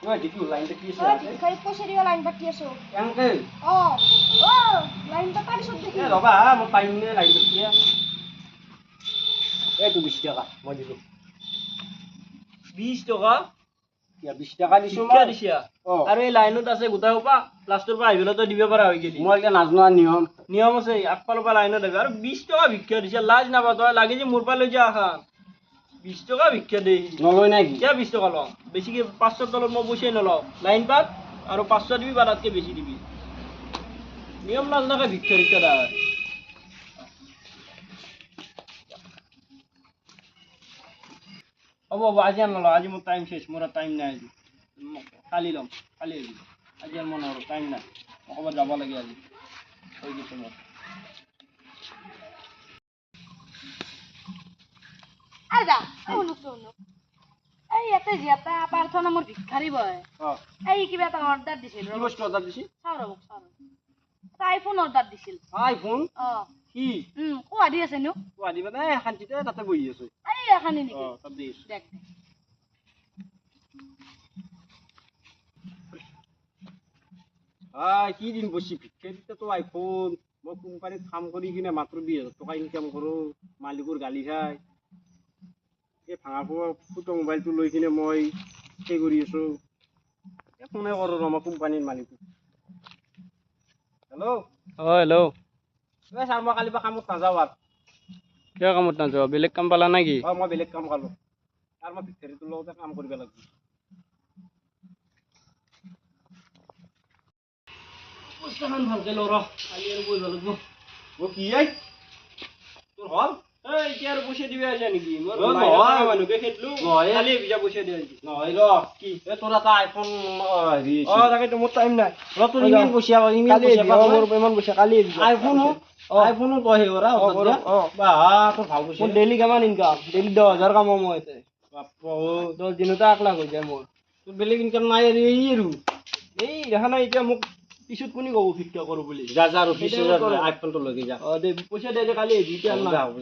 ঐ দিকু লাইনটা কি আছে ঐ খাই পছৰিয়া লাইন পাতি আছো কেনকে অ লাইনটা পাতিছ দেখি এ ৰবা মই পাৰিম নে লাইনটো দিয়া এইটো 20 টাকা মই দিলো 20 টাকা ইয়া 20 টাকা দিছো শিক্ষা মই দিছা অ আৰু এই লাইনত আছে গোটা হোপা লাষ্টৰ পৰা আহিবলৈ তো দিব পৰা হৈ গেলি মই এতিয়া নাজনা নিয়ম নিয়ম আছে আগফালৰ পৰা লাইনত আহিব আৰু 20 টকা ভিক্ষা দিছা লাজ নাপা তই লাগে যে মোৰ পৰা লৈ যা আহা 20 টকা ভিক্ষা দেই নলয় নাকি কিয় 20 টকা লওঁ বেছিকে 500 তলত মই পইচাই নলওঁ লাইন পাত আৰু 500 দিবি বা তাতকে বেছি দিবি নিয়ম নাজনাকে ভিক্ষা দিছা দা হ'ব আজি আর নলওঁ আজি মোৰ টাইম শেষ মোৰ টাইম নাই আজি কালি ল'ম কালি আহিবি আজি আৰ মই নলওঁ টাইম নাই মই ক'ৰবাত যাব লাগে আজি হৈ গৈছে মোৰ আজা শুনো এই ইয়াতে জিয়াতা প্ৰাৰ্থনা মোৰ ভিক্ষাৰী বয় অ এই কিবা এটা অৰ্ডাৰ দিছিল কি বস্তু অৰ্ডাৰ দিছি চাও এটা আইফোন অৰ্ডাৰ দিছিল আইফোন অ কি কোৱা দি আছে নো গুৱাহাটী মানে শান্তিতে তাতে বহি আছো এই এখানি অ নেকি তাত দি আছো দেখ কি দিন বসি ভিক্ষা দিতে তো আইফোন মই কোম্পানীত কাম কৰি কিনে মাত্ৰ 20,000 টকা ইনকাম কৰো মালিকৰ গালি খাই এই ভাঙা ফুটো মোবাইলটো লৈ কিনে মই সেই কৰি আছো কোনে কৰো মই কোম্পানীৰ মালিক হেল্ল' হেল্ল' ছাৰ মই কালিৰ পৰা কামত নাযাওঁ আৰু কিয় কামত নাযাওঁ বেলেগ কাম পালা নেকি মই বেলেগ কাম পালো আৰু মই ভিক্ষাৰীটোৰ লগতে কাম কৰিব লাগিব পইচাখন ভালকে ল কালি আৰু বহিব লাগিব কি এই তোৰ হল এই এতিয়া আৰু পইচা দিবি আহিছা নেকি মোৰ নহয়। মানুহকে খেদলো নহয়। কালি ভিজা পইচা দিয়া আহিছে নহয় ৰ কি এই তোৰ এটা আইফোন হেৰি তাকেতো মোৰ টাইম নাই তোৰ ইমান পইচা ইমান পইচা কালি আইফোন আইফোনো তই সেই কৰা বা তোৰ ভাল পইচা মোৰ ডেইলি কিমান ইনকাম ডেইলি 10,000 কামাও মই ইয়াতে বাপ্পা 10 দিনতে 1 লাখ হৈ যায় মোৰ তোৰ বেলেগ ইনকাম নাই আৰু এই আৰু এই দেখা নাই এতিয়া মোক পিছত কোনে ক'ব ভিক্ষা কৰো বুলি যা আৰু 20,000 আইফোনটো লৈ যা দে পইচা দে কালি আহিবি এতিয়া